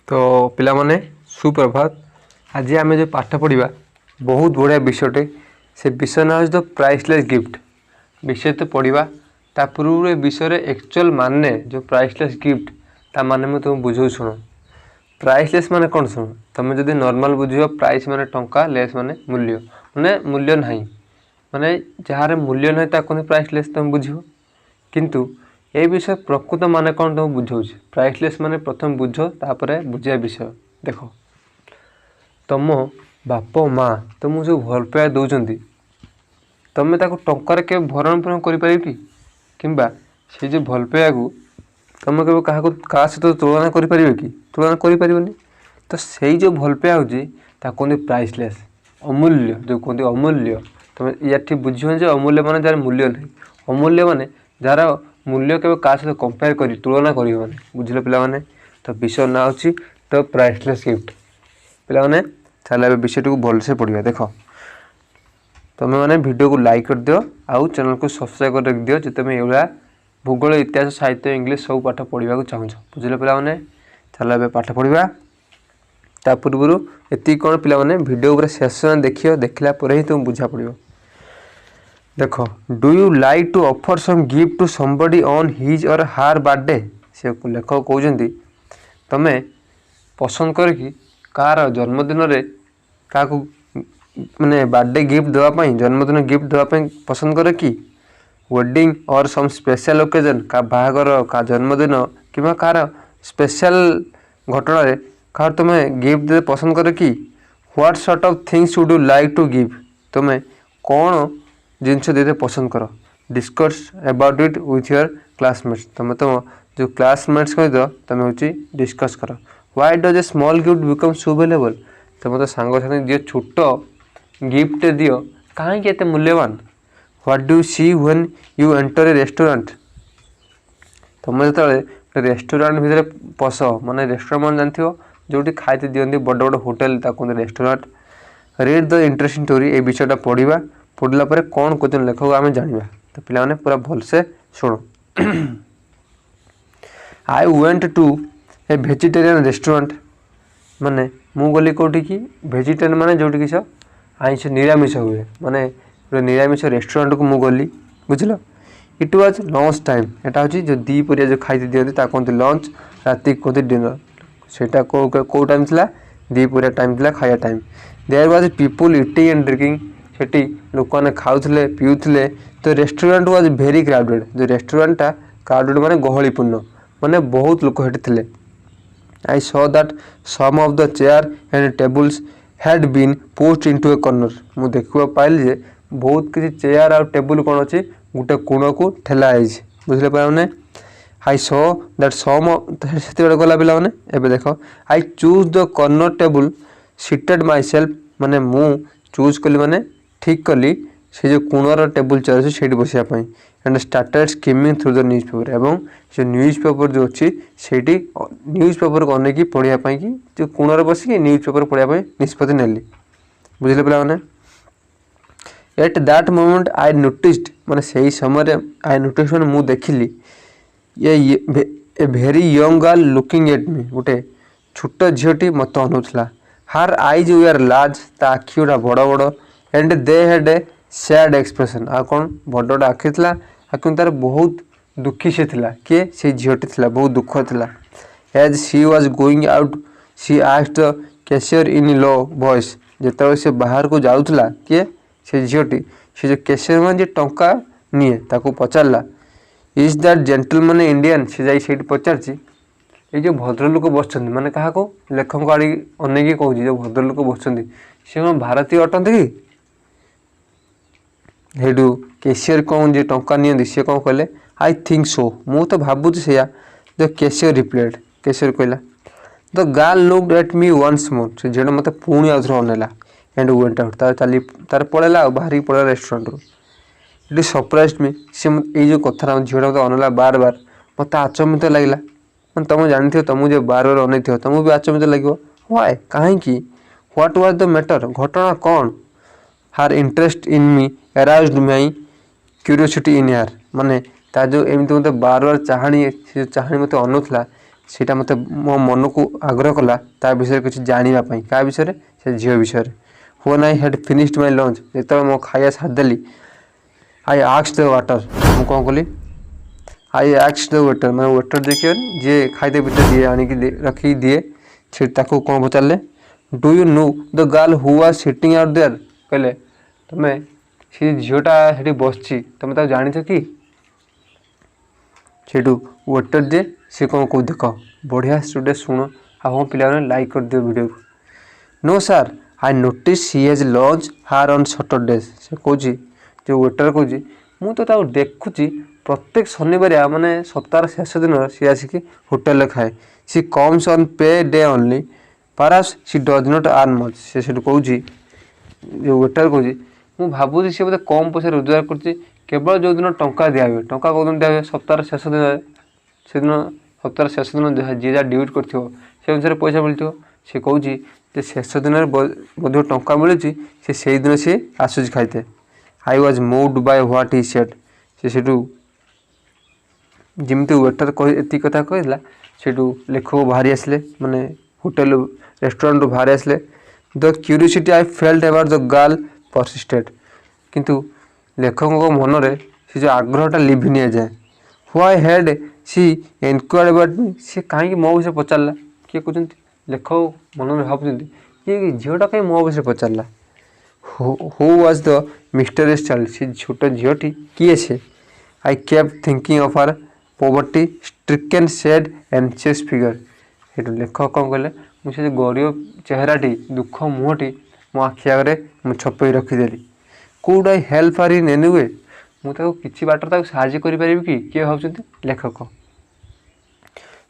तो पिला माने सुप्रभात। आज आम जो पाठ पढ़ा बहुत बढ़िया विषयटे से विषय ना तो प्राइसलेस गिफ्ट विषय तो पढ़ा ता पूर्व विषय एक्चुअल माने जो प्राइसलेस गिफ्ट ता माने मैं तुम बुझे शुण। प्राइसलेस माने कौन शुण तुम जब नॉर्मल बुझ प्राइस माने टंका लेस माने मूल्य नहीं माने जार मूल्य ना ताकि प्राइसलेस तुम बुझ किंतु ये विषय प्रकृत माने कौन तुम बुझाऊँ। प्राइसलेस माने प्रथम बुझ तापर बुझा विषय देख तुम बाप माँ तुमको जो भल पाइबा दौरान तुम टंकार के भरण पोषण कर से जो भल पाइबा को तुम के क्या सहित तुलना कर तुलना कर तो से जो भल पाइबा कहते प्राइसलेस अमूल्य जो कहते अमूल्य तुम ये बुझे जो अमूल्य मान जार मूल्य नहीं अमूल्य मान जार मूल्य के क्या सहित कंपेयर कर तुलना कर बुझे पे तो विषय ना हो तो प्राइसलेस गिफ्ट पे चल विषय को भलसे पढ़ा देख तुम मैंने वीडियो को लाइक कर दियो आउ चैनल को सब्सक्राइब कर रख दियो जो तुम ये भूगोल इतिहास साहित्य इंग्लिश सब पाठ पढ़ा चाहूँ बुझे पे चल पाठ पढ़ा ता पूर्व ये कौन पे वीडियो पूरा शेष देख देखला ही तुम बुझा पड़ो। देख do you like to offer some gift to somebody on his or her birthday से लेखक कहते तुम्हें पसंद कर कि कार जन्मदिन क्या माने बर्थडे गिफ्ट देवाई जन्मदिन गिफ्ट देवाई पसंद कर कि वेडिंग और सम स्पेशल ओकेजन का बाहागर का जन्मदिन कि कार स्पेशल घटना क्या तुम्हें गिफ्ट दे पसंद कर कि what sort of things would you like to give तुम्हें कौन जिनस देते पसंद कर discuss about it with your classmates तुम जो क्लासमेट्स सहित तुम हूँ डिस्कस कर why does a small gift become so valuable तुम तो सांग साथी दियो छोट गिफ्ट दियो कहीं एत मूल्यवान what do see when you enter a restaurant तुम जो रेस्टोरेंट भितर पश माने रेस्टोरेंट जानते जो खाई दिखती बड़ बड़ होटेल कहते restaurant read the interesting story ये विषयटा पढ़ा पढ़ला कौन कहते लेखक आम जाना तो पे पूरा भलसे शुण। I went to a vegetarian restaurant माने मु गली कौटी कि वेजिटेरियन माने जो किस आइंष निरामिष हुए माने निरामिष रेस्टोरेंट को मुझे गली बुझल इट वाज लंच टाइम यहाँ हूँ जो दीपरिया जो खाई दिखती कहते लंच राति कहते डिनर सेटा कौ टाइम थी दीपरिया टाइम थी खाया time there was people eating and drinking सेठी लोक मैंने खाऊले पीऊले तो रेस्टोरेंट वाज भेरी क्राउडेड जो रेस्टोरेंटा क्राउडेड माने गहलीपूर्ण माने बहुत लोक थे। I saw that some of the chair and tables had been pushed into a corner मुझे देखा पाइली जे बहुत किसी चेयर और टेबुल कौन अच्छी गोटे कोण को ठेला बुझे पे आई सॉ दैट सम से गला पे एवं देख I choose the corner table seated my self माने मु चूज कली माने ठीक कली से जो कोणर टेबुल चेयर अच्छे से बसापी and started skimming through the newspaper एवं जो न्यूज पेपर जो अच्छी से न्यूज पेपर को अनेक पढ़ाई कि जो कोणर बसिक न्यूज पेपर पढ़ाई निष्पत्ति नेली बुझे पे at that moment I noticed माने से समय आई नोटिस मैंने मुझे देखिली ये a very young girl looking at me गोटे छोट झीटी मत अनुला हार आईज वी आर लार्ज ता आखि गुड़ा बड़ बड़ and they had a sad expression आ कौन बड़ आखि थी आखि तार बहुत दुखी से थिला किए से झीटी थी बहुत दुख थिला as she was going out she asked the cashier in low voice जिते से बाहर को जाऊला किए से झीटी से जो कैशियर मान टंका निए ताको पचारा इज दैट जेंटलमैन इंडियन से जाई पचार ये जो भद्रलोक बस माने क्या लेखक आड़ी अनेक कहूँ जो भद्रलोक बस सी कौन भारतीय अटंती कि हेडू कैशियर कौन जी टंका नि सी कौन कहले आई थिंक सो मु तो भावुँ से जो कैशियर रिप्लाइड कैशियर कहला the girl looked at me once more से झील मत पुणी आउे अनेला एंड वेंट आउट तार पलैला बाहर पलैला रेस्टोरेंट रू इट सरप्राइज मी सी ये जो कथा झील मत अनेला बार बार मत आचम्बित लगला मैं तुम जानी तुमको जो बार बार अनेक तुमको भी आचम्बित लगे व्हाई कहीं व्हाट वाज द मैटर घटना कौन her interest in me aroused my curiosity इन यार माने ता जो एमती मत बार बार चाहाणी से चाहाणी मत अनुला ସେଇଟା ମୋତେ ମୋ ମନକୁ ଆଗ୍ରହ କଲା ତା ବିଷୟରେ କିଛି ଜାଣିବା ପାଇଁ। କାହା ବିଷୟରେ? ସେ ଝିଅ ବିଷୟରେ। When I had finished my lunch, ଯେତେବେଳେ ମୋ ଖାଇବା ସାରିଦେଲି, I asked the waiter, ମୁଁ କ'ଣ କଲି? I asked the waiter, ମାନେ ୱେଟର ଯିଏ ଖାଇତେ ପିତେ ଦିଏ ଆଣିକି ରଖିକି ଦିଏ, ସେ ତାକୁ କ'ଣ ପଚାରିଲେ? Do you know the girl who was sitting out there? କହିଲେ ତମେ ସେ ଝିଅଟା ସେଠି ବସିଛି, ତମେ ତାକୁ ଜାଣିଛ କି? ସେଇଠୁ ୱେଟର ଯେ ସେ କ'ଣ କହୁ ଦେଖ, ବଢ଼ିଆ ଷ୍ଟୁଡେଣ୍ଟ ଶୁଣ, ଆଉ ହଁ ପିଲାମାନେ ଲାଇକ୍ କରିଦିଅ ଭିଡ଼ିଓକୁ। No sir, I notice she has lunch here on Saturdays. ସେ କହୁଛି, ଯେଉଁ ୱେଟର କହୁଛି, ମୁଁ ତ ତାକୁ ଦେଖୁଛି ପ୍ରତ୍ୟେକ ଶନିବାରିଆ ମାନେ ସପ୍ତାହର ଶେଷ ଦିନ ସିଏ ଆସିକି ହୋଟେଲରେ ଖାଏ। She comes on pay day only, perhaps she does not earn much. ସେ ସେଠୁ କହୁଛି, ଯେଉଁ ୱେଟର କହୁଛି, ମୁଁ ଭାବୁଛି ସେ ବୋଧେ କମ୍ ପଇସା ରୋଜଗାର କରୁଛି, କେବଳ ଯେଉଁଦିନ ଟଙ୍କା ଦିଆ ହୁଏ। ଟଙ୍କା କେଉଁଦିନ ଦିଆ ହୁଏ? ସପ୍ତାହର ଶେଷ ଦିନ। ସେଦିନ ସପ୍ତାହର ଶେଷ ଦିନ ଯିଏ ଯାହା ଡ୍ୟୁଟି କରିଥିବ ସେ ଅନୁସାରେ ପଇସା ମିଳିଥିବ। ସେ କହୁଛି ଯେ ଶେଷ ଦିନରେ ମଧ୍ୟ ଟଙ୍କା ମିଳୁଛି, ସେ ସେଇଦିନ ସିଏ ଆସୁଛି ଖାଇତେ। I was moved by what he said. ସେ ସେଠୁ ଯେମିତି ୱେଟର ଏତିକି କଥା କହିଥିଲା, ସେଠୁ ଲେଖକ ବାହାରି ଆସିଲେ, ମାନେ ହୋଟେଲ ରେଷ୍ଟୁରାଣ୍ଟରୁ ବାହାରି ଆସିଲେ। The curiosity I felt about the girl persisted. କିନ୍ତୁ ଲେଖକଙ୍କ ମନରେ ସେ ଯେଉଁ ଆଗ୍ରହଟା ଲିଭି ନିଆଯାଏ। Why had she enquired about me, ସେ କାହିଁକି ମୋ ବିଷୟରେ ପଚାରିଲା? କିଏ କହୁଛନ୍ତି? ଲେଖକ ମନରେ ଭାବୁଛନ୍ତି କି ଝିଅଟା କାହିଁ ମୋ ବିଷୟରେ ପଚାରିଲା? ହୁ ୱାଜ୍ ଦ ମିଷ୍ଟେରିୟସ୍ ଚାଇଲ୍ଡ, ସେ ଛୋଟ ଝିଅଟି କିଏ ସେ? I kept thinking of her poverty stricken sad anxious figure. ସେଠୁ ଲେଖକ କ'ଣ କହିଲେ? ମୁଁ ସେ ଗରିବ ଚେହେରାଟି, ଦୁଃଖ ମୁହଁଟି ମୋ ଆଖି ଆଗରେ ମୁଁ ଛପେଇ ରଖିଦେଲି। Could I help her in any way, ମୁଁ ତାକୁ କିଛି ବାଟରେ ତାକୁ ସାହାଯ୍ୟ କରିପାରିବି କି? କିଏ ଭାବୁଛନ୍ତି? ଲେଖକ।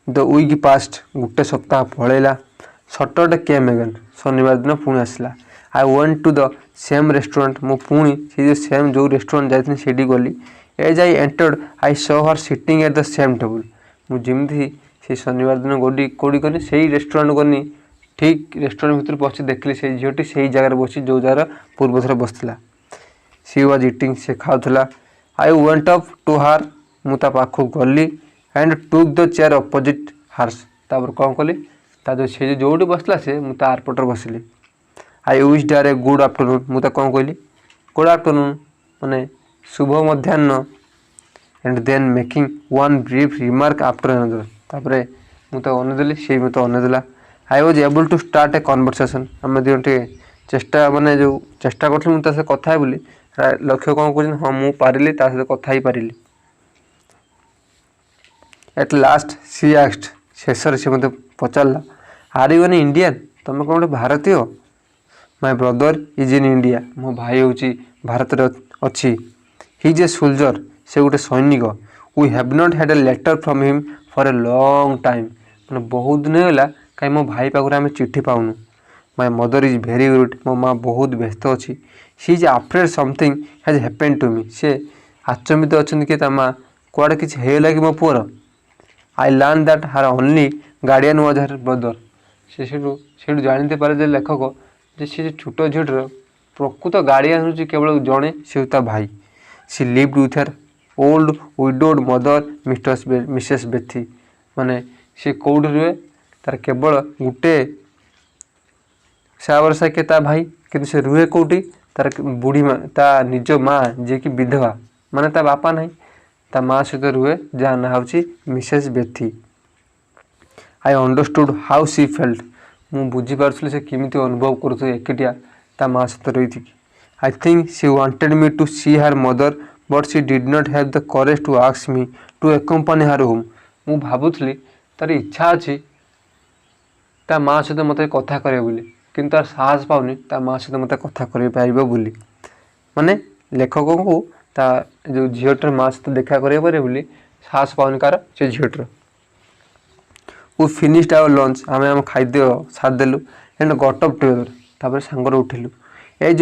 ଦ ୱିକ୍ ପାଷ୍ଟ, ଗୋଟେ ସପ୍ତାହ ପଳେଇଲା। ସଟରଡେ କେମ୍ ଏଗେନ୍, ଶନିବାର ଦିନ ପୁଣି ଆସିଲା। I went to the same restaurant, ମୁଁ ପୁଣି ସେ ଯେଉଁ ରେଷ୍ଟୁରାଣ୍ଟ ଯାଇଥିଲି ସେଇଠି ଗଲି। Age I entered I saw her sitting at the same table. ମୁଁ ଯେମିତି ସେ ଶନିବାର ଦିନ କେଉଁଠି ଗଲି, ସେଇ ରେଷ୍ଟୁରାଣ୍ଟ ଗଲି। ଠିକ୍ ରେଷ୍ଟୁରାଣ୍ଟ ଭିତରେ ବସି ଦେଖିଲି ସେଇ ଝିଅଟି ସେଇ ଜାଗାରେ ବସି ଯେଉଁ ଜାଗାରେ ପୂର୍ବ ଥର ବସିଥିଲା। ସି ୱାଜ୍ ଇଟିଂ, ସେ ଖାଉଥିଲା। ଆଇ ୱେଣ୍ଟ ଅପ୍ ଟୁ ହାର୍, ମୁଁ ତା ପାଖକୁ ଗଲି। And took the chair opposite hers, ତାପରେ କ'ଣ କଲି? ସେ ଯେଉଁଠି ବସିଥିଲା ସେ, ମୁଁ ତା ଆରପଟରେ ବସିଲି। I wished her a good afternoon, ମୁଁ ତାକୁ କ'ଣ କହିଲି? ଗୁଡ୍ ଆଫ୍ଟରନୁନ୍, ମାନେ ଶୁଭ ମଧ୍ୟାହ୍ନ। And then making one brief remark after another, ତାପରେ ମୁଁ ତାକୁ ଅନେଇଦେଲି, ସେଇ ମୋତେ ଅନେଇଦେଲା। I was able to start a conversation, ଆମେ ଦୁଇ ଟିକେ ଚେଷ୍ଟା କରିଥିଲି ମୁଁ ତା ସହିତ କଥା ହେବି ବୋଲି। ଲକ୍ଷ୍ୟ କ'ଣ କହୁଛନ୍ତି? ହଁ, ମୁଁ ପାରିଲି, ତା ସହିତ କଥା ହେଇପାରିଲି। ଏଟ୍ ଲାଷ୍ଟ ସି ଆକ୍ସଡ, ଶେଷରେ ସେ ମୋତେ ପଚାରିଲା, ଆର୍ ୟୁ ଏନ୍ ଇଣ୍ଡିଆନ୍, ତୁମେ କ'ଣ ଗୋଟେ ଭାରତୀୟ? ମାଇ ବ୍ରଦର ଇଜ୍ ଇନ୍ ଇଣ୍ଡିଆ, ମୋ ଭାଇ ହେଉଛି ଭାରତରେ ଅଛି। ହି ଇଜ୍ ଏ ସୋଲଜର, ସେ ଗୋଟେ ସୈନିକ। We have not had a letter from him for a long time, ମାନେ ବହୁତ ଦିନ ହେଇଗଲା କାହିଁ ମୋ ଭାଇ ପାଖରୁ ଆମେ ଚିଠି ପାଉନୁ। My mother is very rude, ମୋ ମା ବହୁତ ବ୍ୟସ୍ତ ଅଛି। She is afraid something has happen to me, ସେ ଆଚମ୍ବିତ ଅଛନ୍ତି କି ତା ମା କୁଆଡ଼େ କିଛି ହେଇଗଲା କି ମୋ ପୁଅର। I learn that her only guardian was her brother, ସେ ସେଇଠୁ ଜାଣିତେ ପାରେ ଯେ ଲେଖକ ଯେ ସେ ଛୋଟ ଝିଅଟିର ପ୍ରକୃତ ଗାର୍ଡ଼ିଆନ୍ ହେଉଛି କେବଳ ଜଣେ, ସେ ହେଉଛି ତା ଭାଇ। She lived with her old widowed mother Mrs Bethi, ମାନେ ସେ କେଉଁଠି ରୁହେ? ତାର କେବଳ ଗୋଟେ ସାବରସାକେ ତା ଭାଇ, କିନ୍ତୁ ସେ ରୁହେ କେଉଁଠି? ତାର ବୁଢ଼ୀ ମା, ତା ନିଜ ମା ଯିଏକି ବିଧବା, ମାନେ ତା ବାପା ନାହିଁ, ତା ମା ସହିତ ରୁହେ, ଯାହା ନାଁ ହେଉଛି Mrs Bethy. I ଅଣ୍ଡରଷ୍ଟୁଡ୍ how C felt, ମୁଁ ବୁଝିପାରୁଥିଲି ସେ କେମିତି ଅନୁଭବ କରୁଥିଲେ ଏକୁଟିଆ ତା ମା ସହିତ ରହିଥିଲି। I think she wanted me to see her mother but she did not have the courage to ask me to accompany her home, ମୁଁ ଭାବୁଥିଲି ତାର ଇଚ୍ଛା ଅଛି ତା ମା ସହିତ ମୋତେ କଥା କରିବ ବୋଲି, କିନ୍ତୁ ତାର ସାହସ ପାଉନି ତା ମା ସହିତ ମୋତେ କଥା କରିପାରିବ ବୋଲି। ମାନେ ଲେଖକଙ୍କୁ ତା ଯେଉଁ ଝିଅଟିର ମା ସହିତ ଦେଖା କରିବାକୁ ପାରିବ ବୋଲି ସାହସ ପାଉନି କାହାର? ସେ ଝିଅଟିର। ୱି ଫିନିଶ୍ଡ ଆୱାର ଲଞ୍ଚ, ଆମେ ଆମ ଖାଦ୍ୟ ସାରିଦେଲୁ। ଆଣ୍ଡ ଗଟ୍ ଅପ୍ ଟୁଗେଦର, ତାପରେ ସାଙ୍ଗରେ ଉଠିଲୁ। ଏଜ୍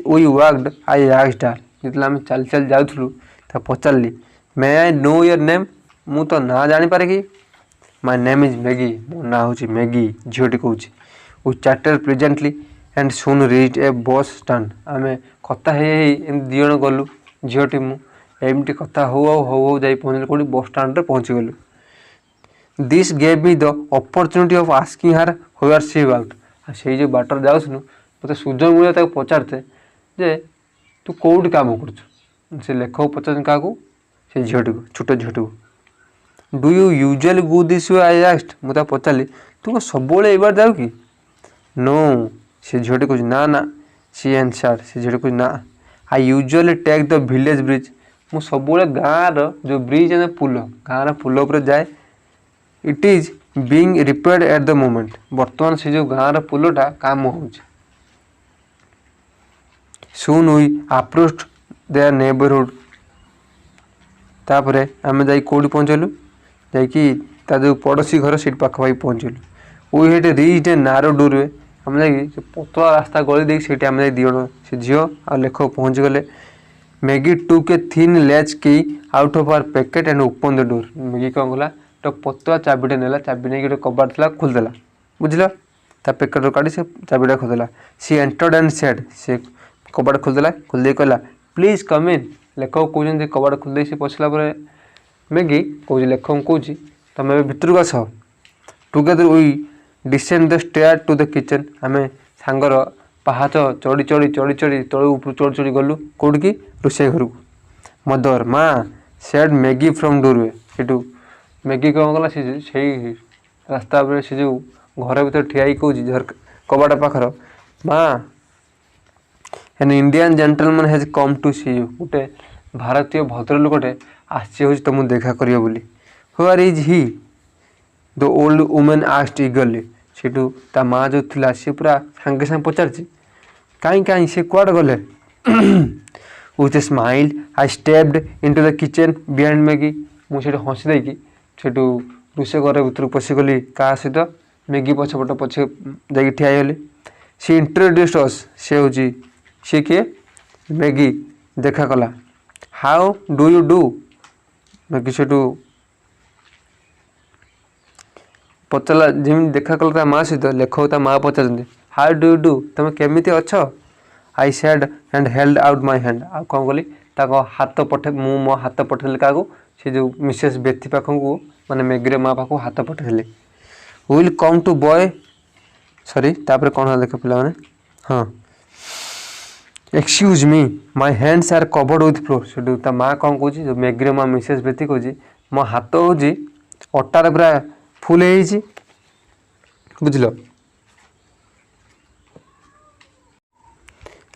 ୱି ୱାକ୍ଡ ଆଇ ଆସ୍କଡ୍ ହାର୍, ଯେତେବେଳେ ଆମେ ଚାଲି ଚାଲି ଯାଉଥିଲୁ ତାକୁ ପଚାରିଲି, May I no your name, ମୁଁ ତ ନାଁ ଜାଣିପାରେ କି? ମାଇ ନେମ୍ ଇଜ୍ ମ୍ୟାଗି, ମୋ ନାଁ ହେଉଛି ମ୍ୟାଗି, ଝିଅଟି କହୁଛି। We chatted pleasantly and soon reached a bus stand, ଆମେ କଥା ହେଇ ଏମିତି ଦୁଇ ଜଣ ଗଲୁ, ଝିଅଟି ମୁଁ ଏମିତି କଥା ହଉ ଯାଇ ପହଞ୍ଚିଲୁ କେଉଁଠି? ବସ୍ ଷ୍ଟାଣ୍ଡରେ ପହଞ୍ଚିଗଲୁ। This gave me the opportunity of asking her where she worked. से जो बाटर जाऊनु मत सुजोग मिले पचारते जे तू कौट काम कर से लेखक पचार क्या से झीटी को छोट झीटी को do you usually go this way I asked मुझे पचारि तू सब बार जाऊ कि नो से झीटी कह ना ना सी आंसर्ड से झीटी कह ना I usually take the village bridge मु सब गाँव जो ब्रिज है पुल गाँव पुल उपर जाए it is being repaired at the moment बर्तमान से जो गाँव पुलटा काम हो soon we approached their neighbourhood तापर आम जा कौटी पहुँचलु जा जो पड़ोसी घर से पाखापाखि पहुँचलु we had reached a narrow doorway आम जा पतला रास्ता गली देख आम जा दिजण से झील आ लेखक पहुँच गले Maggie took a thin latch key out of our packet and open the door Maggie कौन कला तो पतला चाबिटे नेला चाबी नहीं गोटे कबाट था खोलदेला बुझल ता पैकेट काढ़ी से चाबिटा खोलदेला सी एंटर्ड एंड सेड से कबाट खोलदेला खोलदे कहला प्लीज कम इन लेखक कहते कबाट खोलदे से पशिला मैगी कौन लेखक कौच तुम भितर को आस together we descend the stair to the kitchen आम सांगर पहाच चढ़ी चढ़ी चढ़ी चढ़ी तलू ऊपर चढ़ी चढ़ी गलु कौट की रोषे घर को मदर माँ said Maggi from doorway Sethu Maggi कौन कला से रास्ता से जो घर भर ठिया कौच झरका कबाट पाखर माँ an Indian gentleman has come to see you गोटे भारतीय भद्र लोकटे आसी तुम देखा करियो बोली where is he the old women asked eagerly सेठू ता माँ जो थिला सी पूरा सांगे सांगे पचारछि कहीं कहीं से कुआड गले with a smile I stepped into the kitchen behind Maggi मुझे हसी देकी सेठू रोषे घर भर पशिगली क्या सहित मैगी पछपट पछे जा ठियागली सी इंट्रोड्यूस्ड अस से हूँ सी किए मैगी देखा कला how do you do Maggie सेठू पचारा जमी देखा कला माँ सहित लेखक ता माँ पचार हाउ डू यू डू तुम केमी अच्छ I said and held out my hand आ कौन कली हाथ पठे मो हाथ पठेली क्या से जो मिसेस बेथी पाखक माने मैगी माँ पाख हाथ पठेली will come to boy sorry तापर कौन देख पिला माने हाँ excuse me my hands are covered with flour से ता माँ कौन कौच जो मैगी माँ मिसेस बेथी कौच मो हाथ हूँ अटार पूरा फुल है बुझल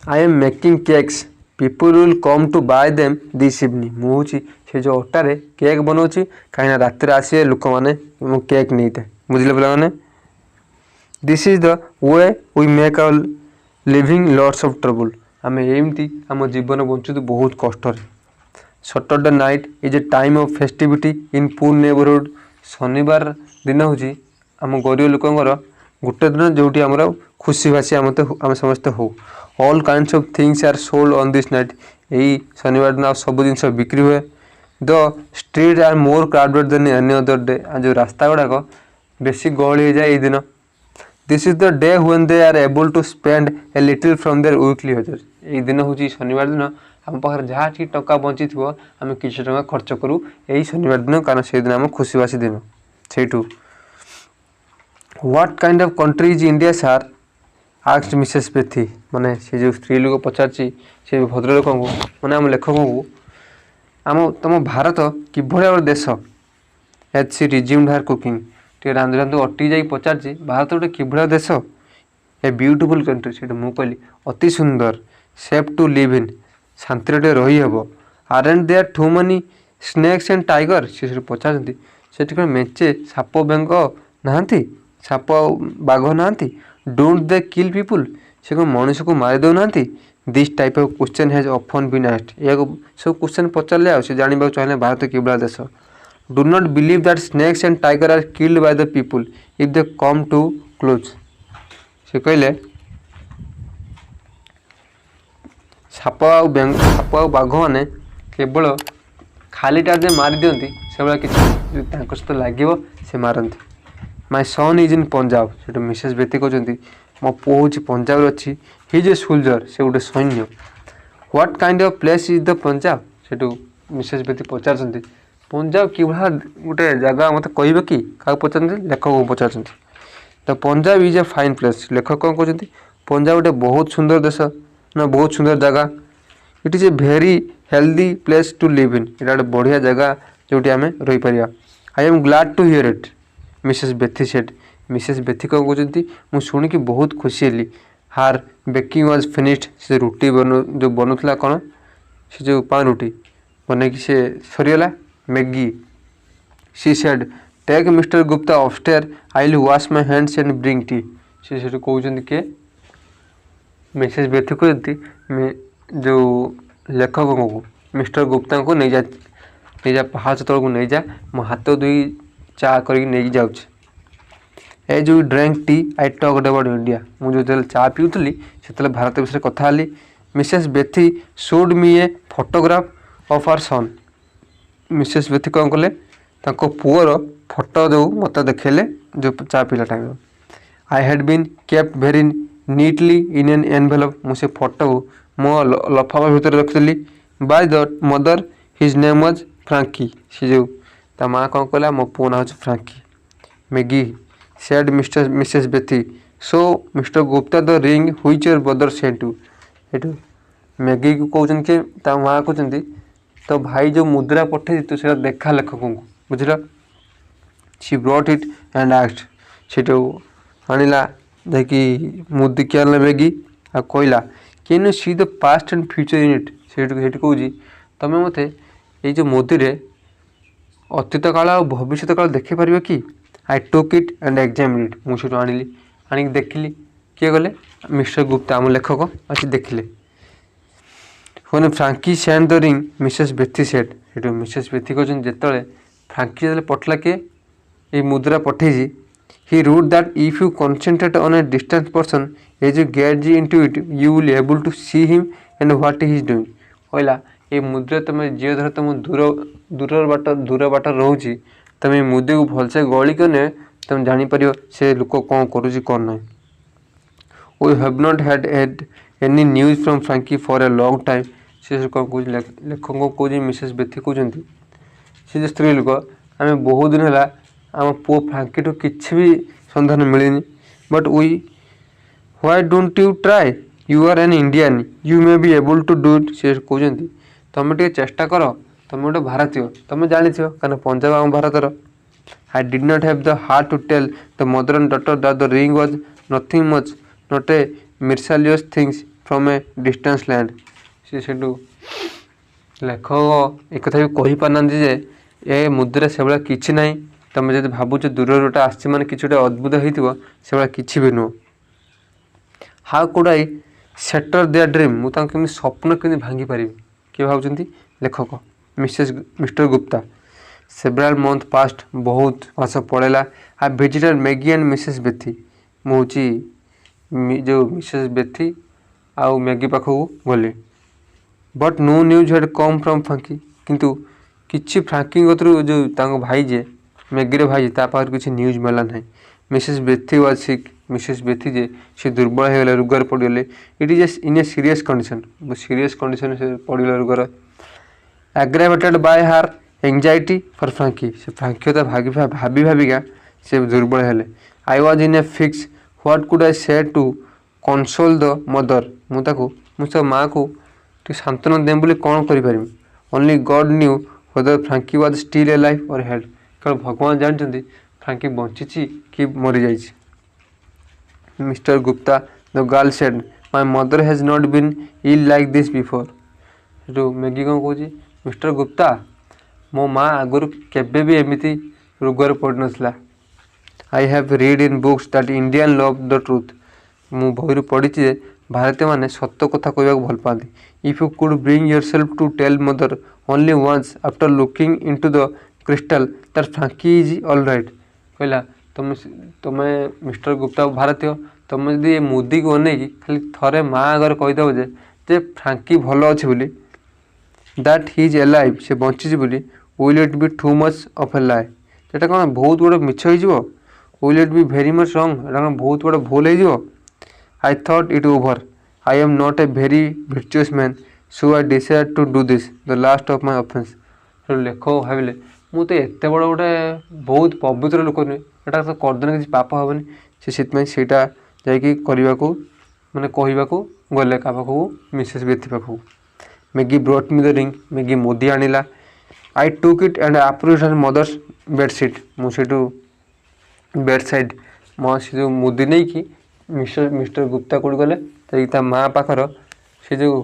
I am making cakes people will come to buy them this evening मुझे से जो अटारे केक बनाऊँगी कहीं रातिर आसे लोक मैंने केक नहीं था बुझे पे मैंने this is the way we make our living lots of trouble आम एमती आम जीवन बंचु बहुत कष्ट Saturday night is a time of festivity in poor neighbourhood शनिवार दिन हूँ आम गरीब लोकंर गोटे दिन जो आमर खुशी भासी आम समस्ते हो all kinds of things are sold on this night यही शनिवार दिन सब जिन बिक्री हुए the street are more crowded than any other day जो रास्ता गुड़ाक बेसी गहली हो जाए दिन this is the day when they are able to spend a little from their weekly हजर यही दिन हूँ शनिवार दिन आम पाखे जहाँ टी टका बची थो आम किसी टका खर्च करूँ यही शनिवार दिन कारण से दिन आम खुशीबासी दिन से what kind of country is India सार आस्क्ड मिसेस बेथी माने से जो स्त्री लोक पचारची से भद्र लोक माने आम लेखक को आम तुम भारत कि देश एज सी रिज्यूम्ड हर कुकिंग टे रांधु रांधु अटकी जाई पचारची भारत गोटे कि देश ए ब्यूटीफुल कंट्री से मुझे कहली अति सुंदर सेफ टू लिव इन शांति रही हे aren't there too many snakes and tiger से पचारती से मेचे साप बेंग नहांती साप बाघ नहांती डोंट दे किल पीपुल से कौन मनुष्य को मारी दौना this type of question has often been asked या सब क्वेश्चन पचारे आ जानवा चाहिए भारत कि देश do not believe that snakes and tiger are killed by the people if they come too close से कहले साप आ बाघ मैंने केवल खालीटा जे मारी दिखती से भाई किसी सहित लगे से मारती my son is in Punjab से मिसेस बेती कहते मो पुओ हूँ पंजाब अच्छी हिज ए सोल्जर से गोटे सैन्य what kind of place is the Punjab से मिसेस बेती पचार पंजाब कि भाया गोटे जगह मत कह कि क्या पचार लेखक को पचार the Punjab is a fine place लेखक कौन कहते पंजाब गोटे बहुत सुंदर देश ना बहुत सुंदर जगह it is a very healthy place to live in यहाँ गोटे बढ़िया जगह जो आम रही पार I am glad to hear it Mrs Bethi said Mrs बेथी कौन कहते मुझे शुणिकी बहुत खुशी हेली हार बेकिंग वाज फिनिश्ड से रुटी जो बनूला कौन से जो पान रुटी बनई से सरीगला Maggie she said take Mr Gupta upstair I will wash my hands and bring tea से कहते किए मिसेस बेथी कहते जो लेखक को मिस्टर गुप्ता को नहीं जा पहाड़ तौक नहीं जा मो हाथ दुई चा कर जाऊँ as we drink tea I talked about India मुझे जो चा पीऊली से भारत विषय कथा Mrs Betty showed me a photograph of her son Mrs बेथी कौन कले पुअर फोटो जो मत देखले जो चा पीला time I had been kept very neatly in an envelope मुझे फोटो मो लफाफा भितर रखिली by the mother his name was Frankie she जो ता माँ कौन कहला मो पुओ ना हो Frankie Maggie said Mr Mrs Bethi so Mr Gupta the ring which your brother sent you एटू मैगी को कहते कि ता माँ कहते तो भाई जो मुद्रा पठे तू से देखा लेखक को बुझल सी ब्रॉट इट एंड आस्क्ड से आनिला देखी मुदी क्या मैगी आ कहला can you see the past and future in it से कहूँ तुम मत ये जो मुदी अतीत काल और भविष्य काल देखिपार कि I took it and examine it मुझे आनिली आनिक देखिली किए गले मिस्टर गुप्ता आम लेखक अच्छी देखिले when Frankie send the ring Mrs Bethi said ये मिसेस बेथी कहते जिते फ्रांकी जो पठला किए ये मुद्रा पठे he wrote that if you concentrate on a distance person as you get into it you will able to see him and what he is doing कहला ये मुद्रा तुम जी धर तुम दूर बाट रोचे तुम ये मुद्दे को भलसे गली कने तुम जापर से लोक कौन करुच्ची कौन ना we have not had any news from Frankie for a long time से कौन कह लेखक को कौन मिसेस बेथी कहते से स्त्री लोक आम बहुत दिन है आम पु फ्रांकी टू किसी भी संधान मिलनी but we why don't you try you are an Indian you may be able to do it से कहते तुम टे चेष्टा कर तुम गोटे भारतीय तुम जानी क्या पंजाब आम भारतर I did not have the heart to tell the mother and daughter that the ring was nothing much not a miraculous things from a distance land से लेखक एक भी कही पारना जे ए मुद्रा से भाया किसी ना तुम जब भावुच दूर गोटे आसी मैंने कि गोटे अद्भुत होगा किसी भी नुह how could I shatter their dream मुझे स्वप्न केमी भांगी पारि किए भावुं लेखक Mr Gupta several month past बहुत मास पड़ेगा I visited Maggie and Mrs Bethi मुझे जो मिसेस बेथी आउ मैगी पाखक गली but no news had come from Frankie किंतु किसी फ्रांकी कतरू जो भाई जे मैगी भाई पाखर किसी न्यूज मिला ना Mrs Bethi was sick Mrs Bethi जे से दुर्बल हो रोगर पड़गले it is in a serious condition serious condition से पड़गले रोगर aggravated by her anxiety for Frankie से फ्रांकी तो भाभी भाविका से दुर्बल हेले I was in a fix what could I say to console the mother मुझे माँ को सांत्वना देम बोली कौन करें only God knew whether Frankie was still alive और हेल्थ केवल भगवान जानते फ्रांकी बंची कि मरी जाइए Mr Gupta the girl said my mother has not been ill like this before जो मैगी कौन कह मिस्टर गुप्ता मो माँ आगुरी केबे भी एमती रोगर पड़ नाला I have read in books that Indian love the truth मु बही पढ़ी भारतीय माने सत्य कथा कहवा भल पाती if you could bring yourself to tell mother only once after looking into the crystal that Frankie is all right कहला तुम मिस्टर गुप्ता भारतीय तुम जब ये मुदी को अनेक खाली थरे माँ आगे कहीदेव जे फ्रांकी भल अच्छे बोली दैट ही इज एलाइव से बंची बोली will it be too much of a lie एटा कौन बहुत गोटे मिछ हो will it be very much रंग एटा कौन बहुत गोटे भूल हो I thought it over I am not a very virtuous man so I decide to do this the last of my offence लेखक भाविले ମୁଁ ତ ଏତେ ବଡ଼ ଗୋଟେ ବହୁତ ପବିତ୍ର ଲୋକ ନୁହେଁ, ଏଇଟା ତ କରିଦେଲେ କିଛି ପାପ ହେବନି। ସେ ସେଥିପାଇଁ ସେଇଟା ଯାଇକି କରିବାକୁ ମାନେ କହିବାକୁ ଗଲେ କାହା ପାଖକୁ, ମିସେସ୍ ବେଥି ପାଖକୁ। ମ୍ୟାଗି ବ୍ରଟ୍ ମି ଦ ରିଙ୍ଗ, ମ୍ୟାଗି ମୁଦି ଆଣିଲା। I took it and approach her mother's bedside. ମୁଁ ସେଇଠୁ ବେଡ଼୍ ସାଇଡ଼୍ ମୋ ସେ ଯେଉଁ ମୁଦି ନେଇକି ମିଷ୍ଟର ଗୁପ୍ତା କୋଉଠି ଗଲେ, ଯାଇକି ତା ମାଆ ପାଖର ସେ ଯେଉଁ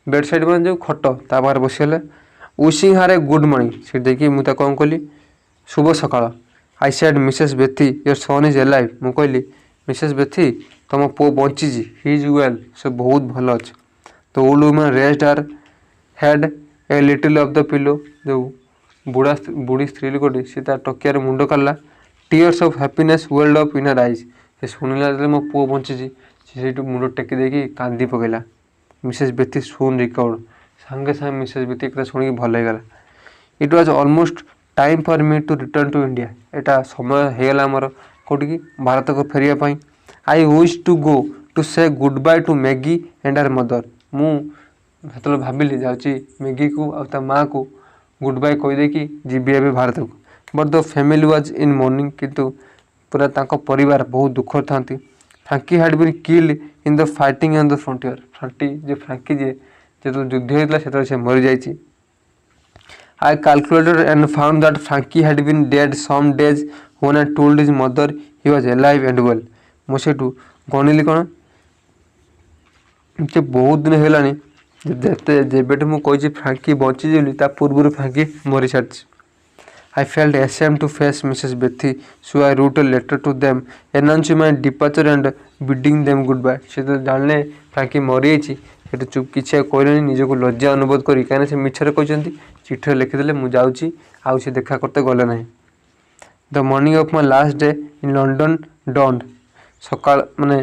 ବେଡ଼୍ ସାଇଡ଼୍ ମାନେ ଯେଉଁ ଖଟ ତା ପାଖରେ ବସିଗଲେ। ୱିସିଂ ହାର୍ ଏ ଗୁଡ଼୍ ମର୍ଣ୍ଣିଂ, ସେଠି ଦେଇକି ମୁଁ ତାକୁ କ'ଣ କଲି, ଶୁଭ ସକାଳ। I said Mrs Bethy your son is alive. ମୁଁ କହିଲି ମିସେସ୍ ବେଥି ତୁମ ପୁଅ ବଞ୍ଚିଛି, ହି ଇଜ୍ ୱେଲ୍, ସେ ବହୁତ ଭଲ ଅଛି। The old woman raised her head a little off the pillow. ଯେଉଁ ବୁଢ଼ୀ ସ୍ତ୍ରୀ ଲୋକଟି ସେ ତା ତକିଆରେ ମୁଣ୍ଡ କାଢ଼ିଲା। Tears of happiness welled up in her eyes. ସେ ଶୁଣିଲା ଯେତେବେଳେ ମୋ ପୁଅ ବଞ୍ଚିଛି, ସେ ସେଇଠୁ ମୁଣ୍ଡ ଟେକି ଦେଇକି କାନ୍ଦି ପକାଇଲା। Mrs Bethy soon recovered. ସାଙ୍ଗେ ସାଙ୍ଗେ ମିସେସ୍ ବେଥି କଥା ଶୁଣିକି ଭଲ ହେଇଗଲା। It was almost time for me to return to India. ଏଇଟା ସମୟ ହେଇଗଲା ଆମର କେଉଁଠିକି, ଭାରତକୁ ଫେରିବା ପାଇଁ। I wish to go to say good bye to Maggie and her mother. ମୁଁ ସେତେବେଳେ ଭାବିଲି ଯାଉଛି ମ୍ୟାଗିକୁ ଆଉ ତା ମାଆକୁ ଗୁଡ଼୍ ବାଏ କହିଦେଇକି ଯିବି ଏବେ ଭାରତକୁ। But the family was in mourning. କିନ୍ତୁ ପୁରା ତାଙ୍କ ପରିବାର ବହୁତ ଦୁଃଖରେ ଥାନ୍ତି। Frankie had been killed in the fighting on the frontier. Frankie ଯେତେବେଳେ ଯୁଦ୍ଧ ହେଇଥିଲା ସେତେବେଳେ ସେ ମରିଯାଇଛି। I calculated and found that Frankie had been dead some days when I told his mother he was alive and well. ମୁଁ ସେଇଠୁ ଗଣିଲି କ'ଣ, ଯେ ବହୁତ ଦିନ ହେଲାଣି ଯେବେଠୁ ମୁଁ କହିଛି ଫ୍ରାଙ୍କି ବଞ୍ଚିଛି ବୋଲି, ତା ପୂର୍ବରୁ Frankie ମରିସାରିଛି। I felt ashamed to face Mrs. Bethy, so I wrote a letter to them announcing my departure and bidding them goodbye. ସେ ତ ଜାଣିଲେ ଫ୍ରାଙ୍କି ମରିଯାଇଛି, ସେଠୁ ଚୁପ୍ କିଛି ଆଉ କହିଲେନି, ନିଜକୁ ଲଜ୍ଜା ଅନୁଭବ କରି, କାହିଁକିନା ସେ ମିଛରେ କହିଛନ୍ତି। ଚିଠିରେ ଲେଖିଦେଲେ ମୁଁ ଯାଉଛି, ଆଉ ସେ ଦେଖା କରତେ ଗଲେ ନାହିଁ। The morning of my last day in London dawned. ସକାଳ ମାନେ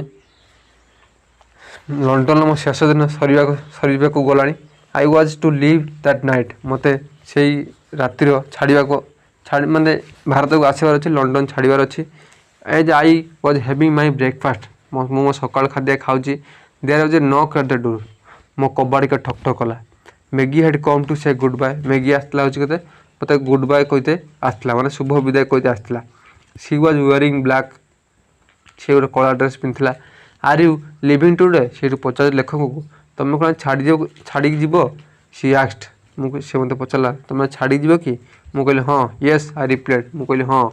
ଲଣ୍ଡନର ମୋ ଶେଷ ଦିନ ସରିବାକୁ ଗଲାଣି। I was to leave that night. ମୋତେ ସେଇ ରାତିର ମାନେ ଭାରତକୁ ଆସିବାର ଅଛି, ଲଣ୍ଡନ ଛାଡ଼ିବାର ଅଛି। As I was having my breakfast. ମୁଁ ମୋ ସକାଳ ଖାଦ୍ୟ ଖାଉଛି। There was a knock at the door. ମୋ କବାଡ଼ିକା ଠକ୍ ଠକ୍ କଲା। Maggie had come to say good bye. Maggie ଆସିଥିଲା ହେଉଛି କେତେ, ମୋତେ ଗୁଡ଼୍ ବାଏ କହିତେ ଆସିଥିଲା, ମାନେ ଶୁଭ ବିଦାୟ କହିତେ ଆସିଥିଲା। She was wearing black. ସେ ଗୋଟେ କଳା ଡ୍ରେସ୍ ପିନ୍ଧିଥିଲା। Are you leaving today. ସେଇଠୁ ପଚାରିଲି ଲେଖକକୁ, ତୁମେ କ'ଣ ଛାଡ଼ିକି ଯିବ? ସି ଆକ୍ସଡ୍। ସେ ମୋତେ ପଚାରିଲା, ତୁମେ ଛାଡ଼ିକି ଯିବ କି? ମୁଁ କହିଲି ହଁ। Yes I replied. ମୁଁ କହିଲି ହଁ।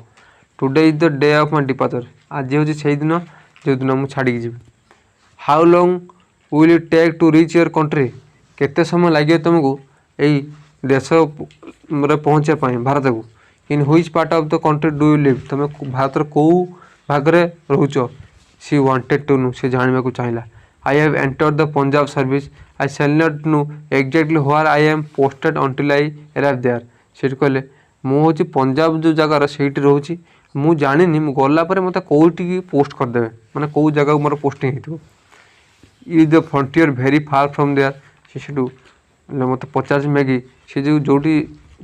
Today is the day of my departure. ଆଜି ହେଉଛି ସେଇଦିନ ଯେଉଁଦିନ ମୁଁ ଛାଡ଼ିକି ଯିବି। How long will it take to reach your country. କେତେ ସମୟ ଲାଗିବ ତୁମକୁ ଏଇ ଦେଶରେ ପହଞ୍ଚିବା ପାଇଁ, ଭାରତକୁ। In which part of the country do you live. ତୁମେ ଭାରତର କେଉଁ ଭାଗରେ ରହୁଛ? She wanted to know. ସେ ଜାଣିବାକୁ ଚାହିଁଲା। I have entered the Punjab service. I shawl not know exactly where I am posted until I arrive there. ସେଠି କହିଲେ ମୁଁ ହେଉଛି ପଞ୍ଜାବ ଯେଉଁ ଜାଗାର ସେଇଠି ରହୁଛି, ମୁଁ ଜାଣିନି, ମୁଁ ଗଲା ପରେ ମୋତେ କେଉଁଠିକି ପୋଷ୍ଟ କରିଦେବେ, ମାନେ କେଉଁ ଜାଗାକୁ ମୋର ପୋଷ୍ଟିଂ ହେଇଥିବ। Is the frontier very far from there. ସେ ସେଠୁ ମୋତେ ପଚାରୁଛି ମ୍ୟାଗି, ସେ ଯେଉଁଠି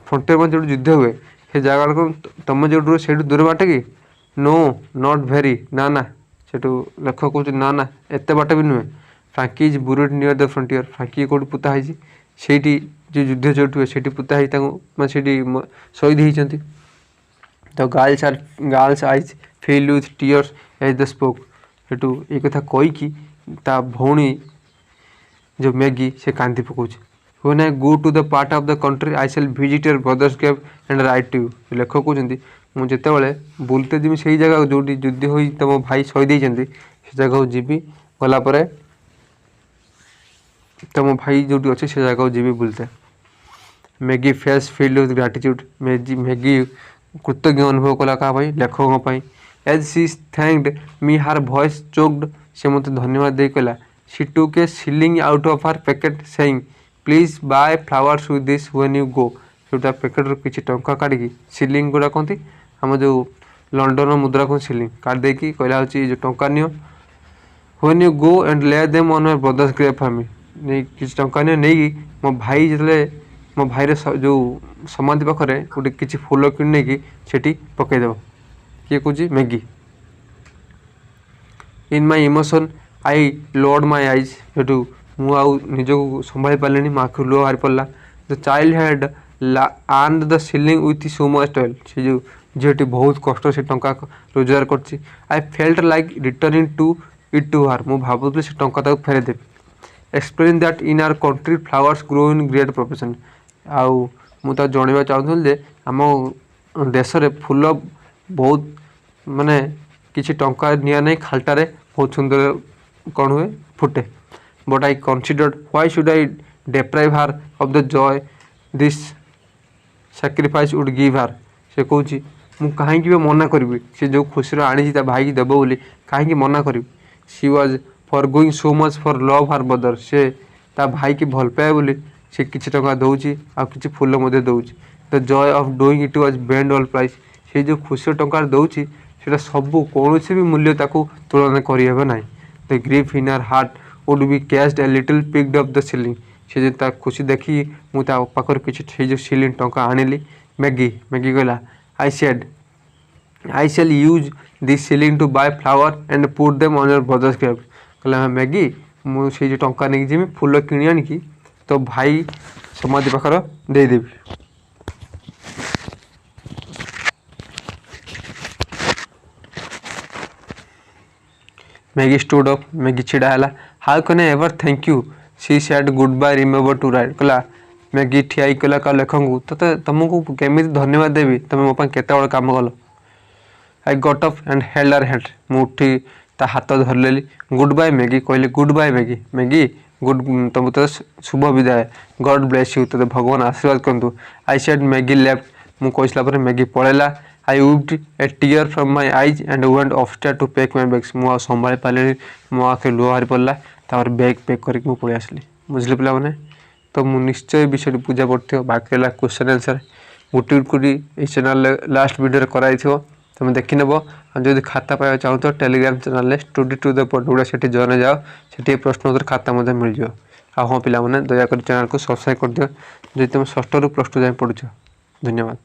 ଫ୍ରଣ୍ଟିୟର ମାନେ ଯେଉଁଠି ଯୁଦ୍ଧ ହୁଏ ସେ ଜାଗାକୁ ତୁମେ ଯେଉଁଠି ରୁହ ସେଇଠୁ ଦୂର ବାଟ କି? No not very. ନା। ସେଠୁ ଲେଖକ କହୁଛି ନା ଏତେ ବାଟ ବି ନୁହେଁ। Frankie is buried near the frontier. Frankie କେଉଁଠି ପୋତା ହେଇଛି, ସେଇଠି ଯେଉଁ ଯୁଦ୍ଧ ଯେଉଁଠି ହୁଏ ସେଇଠି ପୋତା ହେଇ ତାଙ୍କୁ ମାନେ ସେଇଠି ଶହୀଦ ହେଇଛନ୍ତି। The girl's eyes filled with tears as the spoke. ସେଠୁ ଏଇ କଥା କହିକି ତା ଭଉଣୀ ଯେଉଁ ମ୍ୟାଗି ସେ କାନ୍ଦି ପକାଉଛି। When I go to the part of the country I shall visit your brother's grave and write to you. ଲେଖକ କହୁଛନ୍ତି ମୁଁ ଯେତେବେଳେ ବୁଲତେ ଯିବି ସେଇ ଜାଗାକୁ ଯେଉଁଠି ଯୁଦ୍ଧ ହୋଇ ତମ ଭାଇ ଶହୀଦ ହେଇଛନ୍ତି ସେ ଜାଗାକୁ ଯିବି। ଗଲା ପରେ ତମ ଭାଇ ଯେଉଁଠି ଅଛି ସେ ଜାଗାକୁ ଯିବି ବୁଲତେ। Maggie face filled with gratitude. Maggie କୃତଜ୍ଞ ଅନୁଭବ କଲା କାହା ପାଇଁ? ଲେଖକଙ୍କ ପାଇଁ। ଏଜ୍ ସି ଥ୍ୟାଙ୍କଡ୍ ମି ହାର୍ ଭଏସ୍ ଚୋକ୍ଡ। ସେ ମୋତେ ଧନ୍ୟବାଦ ଦେଇ କହିଲା। She took a shilling out of her packet saying please buy flowers with this when you go. ସେଇଟା ପ୍ୟାକେଟ୍ରୁ କିଛି ଟଙ୍କା କାଢ଼ିକି, ସିଲିଂ ଗୁଡ଼ା କହନ୍ତି ଆମ ଯେଉଁ ଲଣ୍ଡନର ମୁଦ୍ରା କୁହନ୍ତି ସିଲିଂ, କାଢ଼ି ଦେଇକି କହିଲା ହେଉଛି ଯେଉଁ ଟଙ୍କା ନିଅ। ୱେନ୍ ୟୁ ଗୋ ଆଣ୍ଡ ଲେ them on my brothers grave for ମି। କିଛି ଟଙ୍କା ନିଅ, ନେଇକି ମୋ ଭାଇ ଯେତେବେଳେ ମୋ ଭାଇର ଯେଉଁ ସମାଧି ପାଖରେ ଗୋଟେ କିଛି ଫୁଲ କିଣି ନେଇକି ସେଠି ପକାଇଦେବ। କିଏ କହୁଛି? Maggi. In my emotion I load my eyes. ସେଠୁ ମୁଁ ଆଉ ନିଜକୁ ସମ୍ଭାଳି ପାରିଲିନି, ମୋ ଆଖିରୁ ଲୁହ ବାହାରି ପଡ଼ିଲା। The child had earned the shilling with so much toil से जो झीटी बहुत कष्ट से टंका रोजगार कर I felt like returning it to her हार मुझे भावुली से टंका फेरेदेवी explain that in our country flowers grow in great profusion आउ मुझे जनवा चाहूँ आम देश में फूल बहुत माने किसी टंका निया नहीं खालटारे बहुत सुंदर कौन हुए फुटे but I considered why should I deprive her of the joy this sacrifice would give her से कौच मु कहीं मना करी से जो खुशी आनी भाई की देव बोली कहीं मना करी she was for going so much for love हार बदर से ता भाई की भल पाए बोली से किसी टंका दौची आ किसी फूल दौची the joy of doing it was beyond all price से जो खुशी टंका दौची से सब कौन भी मूल्य तुलना करहब ना the grief in are heart would be cached a little picked of the ceiling से जो खुशी देखी मुझे पाखर किसी जो सिलिंग टंका आनिली मैगी मैगी कहला I said I shall use this shilling to buy flower and put them on your brother's grave कहला मैगी मुझे जो टंका नहीं जी फूल किणी आनिकी तो भाई समाधि पाखर देदेवी मैगी स्टूड अप मैगी छिड़ा है how can I ever thank you she said good bye remember to write कहला मैगी ठिया कहला का लेखक तो तुमको केमी धन्यवाद देवी तुम मो केत बड़ कम कल I got up and held her held मुझे उठी ता हाथ धरलेली गुड बाय मैगी कहली good bye Maggie Maggie good तुम तो शुभ विदाय गॉड ब्लेस यू तो भगवान आशीर्वाद करतु आई सेड मैगी लेफ्ट मुझे मैगी पलैला I wiped a tear from my eyes and went upstairs to pack my bags मुझे संभाली पारे मो आखे लुह बाहरी पड़ा बैग पैक करके पलि आसली बुझे पे मैंने तो मुझे निश्चय विषय पूजा पड़ो बाकी रहा क्वेश्चन आंसर गोटे गोटे चैनल लास्ट वीडियो कराई तुम देखी नब जब खाता पाया चाहूँ तो Telegram channel study to the point गुड़ा से जॉइन जाओ से प्रश्नोत्तर खाता मिल जाए हाँ पिला दयाकोरी चैनल को सब्सक्राइब कर दियो जो तुम षष्ठ ରୁ +2 जाए पढ़ुछ धन्यवाद।